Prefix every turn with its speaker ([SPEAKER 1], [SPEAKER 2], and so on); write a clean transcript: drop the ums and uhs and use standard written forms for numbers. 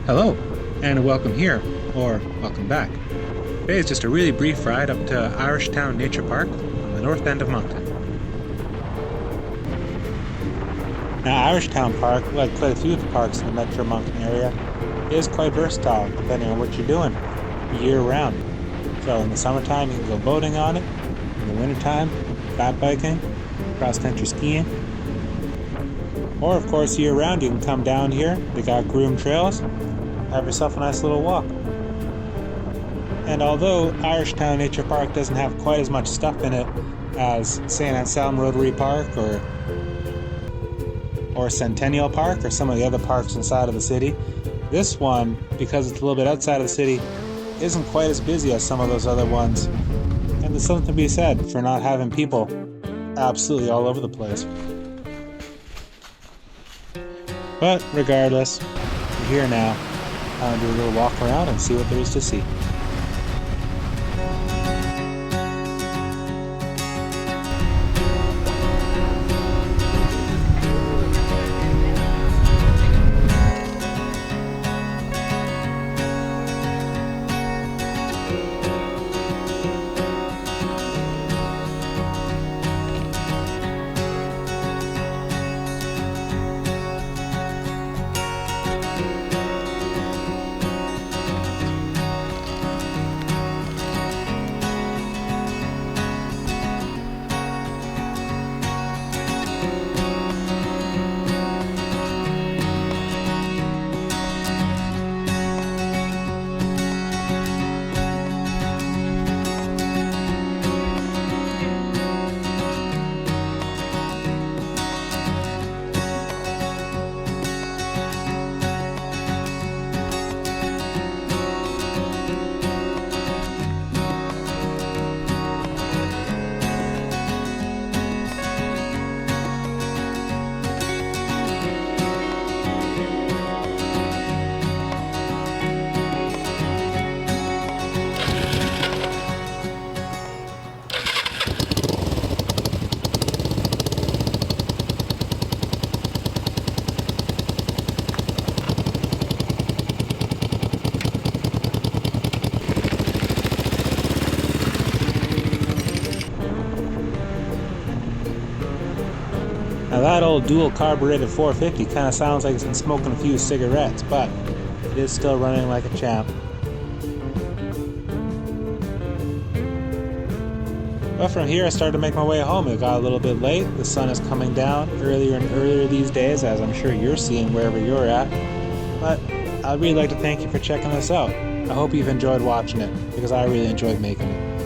[SPEAKER 1] Hello, and welcome here, or welcome back. Today is just a really brief ride up to Irishtown Nature Park on the north end of Moncton. Now, Irishtown Park, like quite a few of the parks in the Metro Moncton area, is quite versatile depending on what you're doing year-round. So in the summertime, you can go boating on it. In the wintertime, fat biking, cross-country skiing. Or, of course, year-round, you can come down here. They got groomed trails. Have yourself a nice little walk. And although Irishtown Nature Park doesn't have quite as much stuff in it as St. Anselm Rotary Park or Centennial Park or some of the other parks inside of the city, this one, because it's a little bit outside of the city, isn't quite as busy as some of those other ones. And there's something to be said for not having people absolutely all over the place. But regardless, we're here now. I'm going to do a little walk around and see what there is to see. Now that old dual carbureted 450 kind of sounds like it's been smoking a few cigarettes, but it is still running like a champ. But from here I started to make my way home. It got a little bit late. The sun is coming down earlier and earlier these days, as I'm sure you're seeing wherever you're at. But I'd really like to thank you for checking this out. I hope you've enjoyed watching it, because I really enjoyed making it.